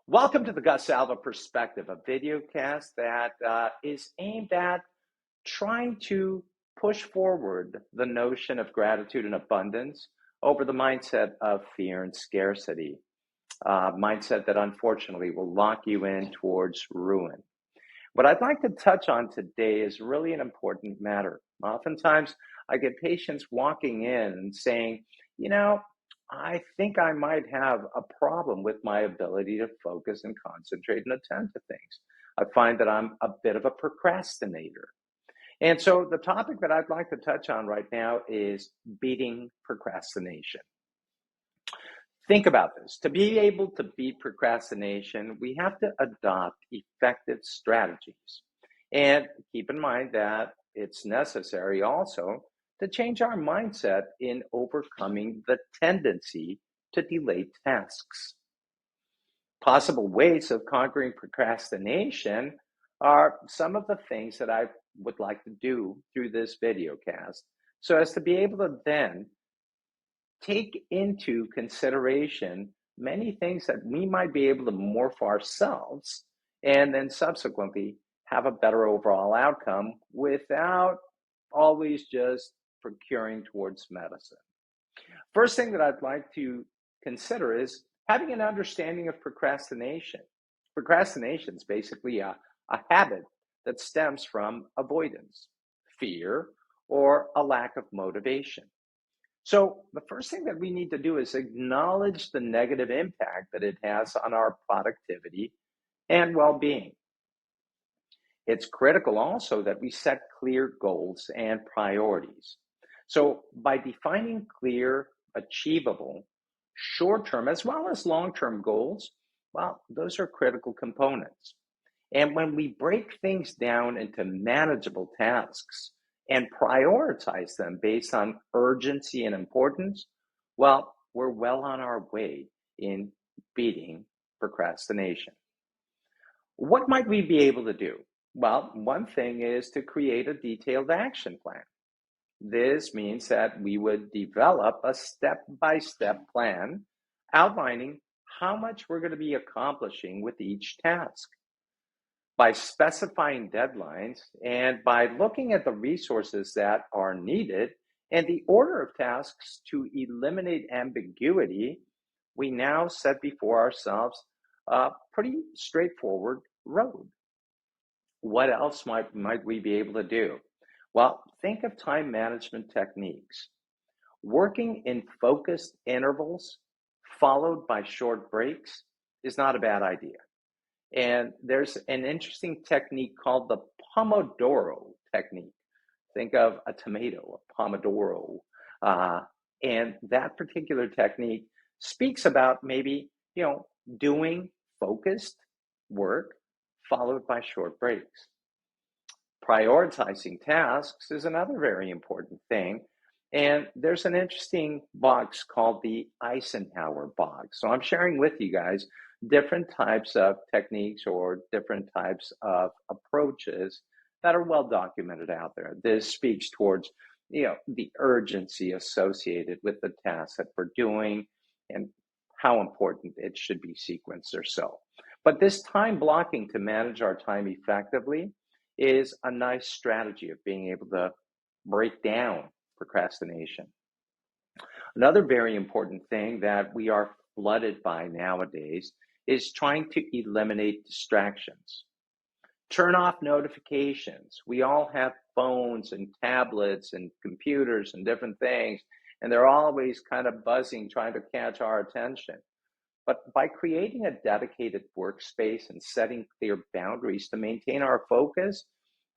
Welcome to the Gus Alva Perspective, a videocast that is aimed at trying to push forward the notion of gratitude and abundance over the mindset of fear and scarcity, mindset that unfortunately will lock you in towards ruin. What I'd like to touch on today is really an important matter. Oftentimes, I get patients walking in and saying, you know, I think I might have a problem with my ability to focus and concentrate and attend to things. I find that I'm a bit of a procrastinator. And so the topic that I'd like to touch on right now is beating procrastination. Think about this. To be able to beat procrastination, we have to adopt effective strategies. And keep in mind that it's necessary also to change our mindset in overcoming the tendency to delay tasks. Possible ways of conquering procrastination are some of the things that I would like to do through this video cast so as to be able to then take into consideration many things that we might be able to morph ourselves and then subsequently have a better overall outcome without always just procuring towards medicine. First thing that I'd like to consider is having an understanding of procrastination. Procrastination is basically a habit that stems from avoidance, fear, or a lack of motivation. So the first thing that we need to do is acknowledge the negative impact that it has on our productivity and well-being. It's critical also that we set clear goals and priorities. So by defining clear, achievable, short-term as well as long-term goals, well, those are critical components. And when we break things down into manageable tasks, and prioritize them based on urgency and importance, well, we're well on our way in beating procrastination. What might we be able to do? Well, one thing is to create a detailed action plan. This means that we would develop a step-by-step plan outlining how much we're going to be accomplishing with each task. By specifying deadlines and by looking at the resources that are needed and the order of tasks to eliminate ambiguity, we now set before ourselves a pretty straightforward road. What else might we be able to do? Well, think of time management techniques. Working in focused intervals followed by short breaks is not a bad idea. And there's an interesting technique called the Pomodoro technique. Think of a tomato, a Pomodoro. And that particular technique speaks about maybe, doing focused work followed by short breaks. Prioritizing tasks is another very important thing. And there's an interesting box called the Eisenhower box. So I'm sharing with you guys different types of techniques or different types of approaches that are well documented out there. This speaks towards, the urgency associated with the task that we're doing and how important it should be sequenced or so. But this time blocking to manage our time effectively is a nice strategy of being able to break down procrastination. Another very important thing that we are flooded by nowadays is trying to eliminate distractions. Turn off notifications. We all have phones and tablets and computers and different things, and they're always kind of buzzing, trying to catch our attention. But by creating a dedicated workspace and setting clear boundaries to maintain our focus,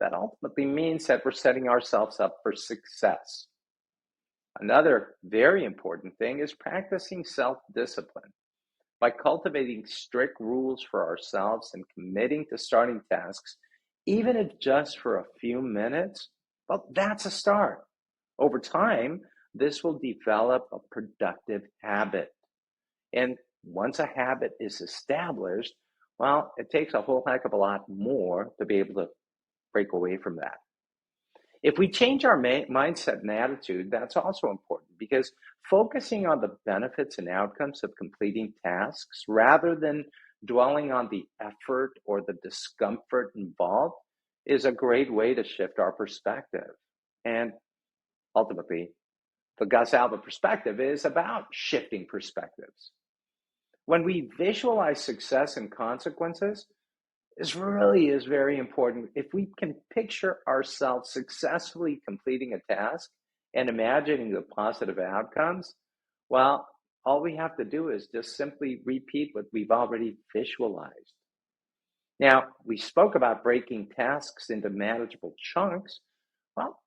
that ultimately means that we're setting ourselves up for success. Another very important thing is practicing self-discipline. By cultivating strict rules for ourselves and committing to starting tasks, even if just for a few minutes, well, that's a start. Over time, this will develop a productive habit. And once a habit is established, well, it takes a whole heck of a lot more to be able to break away from that. If we change our mindset and attitude, that's also important because focusing on the benefits and outcomes of completing tasks rather than dwelling on the effort or the discomfort involved is a great way to shift our perspective. And ultimately, the Gus Alba perspective is about shifting perspectives. When we visualize success and consequences, this really is very important. If we can picture ourselves successfully completing a task and imagining the positive outcomes, well, all we have to do is just simply repeat what we've already visualized. Now, we spoke about breaking tasks into manageable chunks. Well,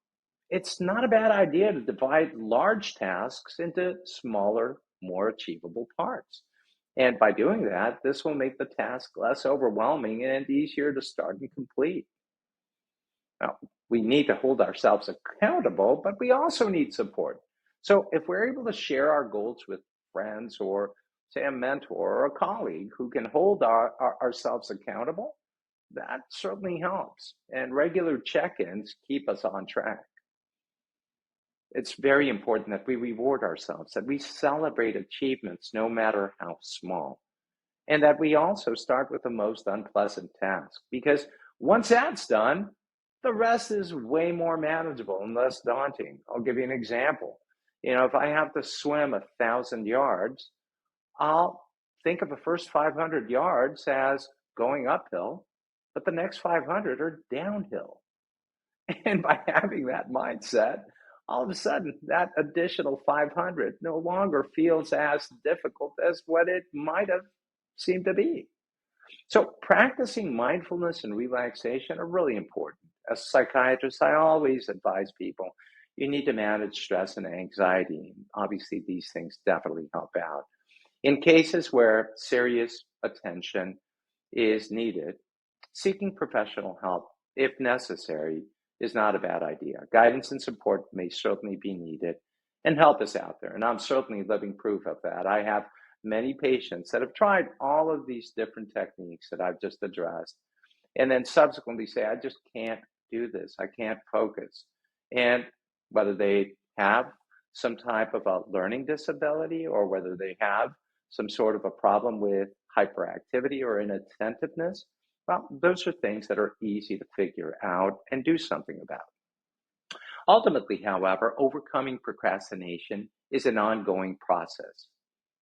it's not a bad idea to divide large tasks into smaller, more achievable parts. And by doing that, this will make the task less overwhelming and easier to start and complete. Now, we need to hold ourselves accountable, but we also need support. So if we're able to share our goals with friends or, say, a mentor or a colleague who can hold ourselves accountable, that certainly helps. And regular check ins keep us on track. It's very important that we reward ourselves, that we celebrate achievements no matter how small, and that we also start with the most unpleasant task. Because once that's done, the rest is way more manageable and less daunting. I'll give you an example. If I have to swim 1,000 yards, I'll think of the first 500 yards as going uphill, but the next 500 are downhill. And by having that mindset, all of a sudden, that additional 500 no longer feels as difficult as what it might have seemed to be. So, practicing mindfulness and relaxation are really important. As a psychiatrist, I always advise people you need to manage stress and anxiety. Obviously, these things definitely help out. In cases where serious attention is needed, seeking professional help, if necessary, is not a bad idea. Guidance and support may certainly be needed, and help is out there. And I'm certainly living proof of that. I have many patients that have tried all of these different techniques that I've just addressed, and then subsequently say, I just can't do this. I can't focus. And whether they have some type of a learning disability or whether they have some sort of a problem with hyperactivity or inattentiveness, well, those are things that are easy to figure out and do something about. Ultimately, however, overcoming procrastination is an ongoing process.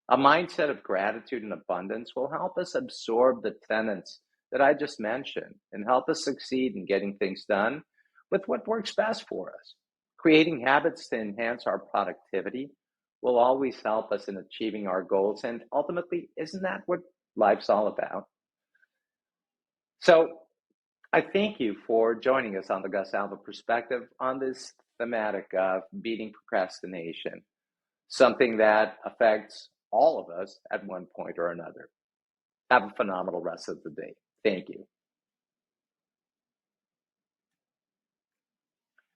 A mindset of gratitude and abundance will help us absorb the tenets that I just mentioned and help us succeed in getting things done with what works best for us. Creating habits to enhance our productivity will always help us in achieving our goals. And ultimately, isn't that what life's all about? So I thank you for joining us on the Gus Alba Perspective on this thematic of beating procrastination, something that affects all of us at one point or another. Have a phenomenal rest of the day. Thank you.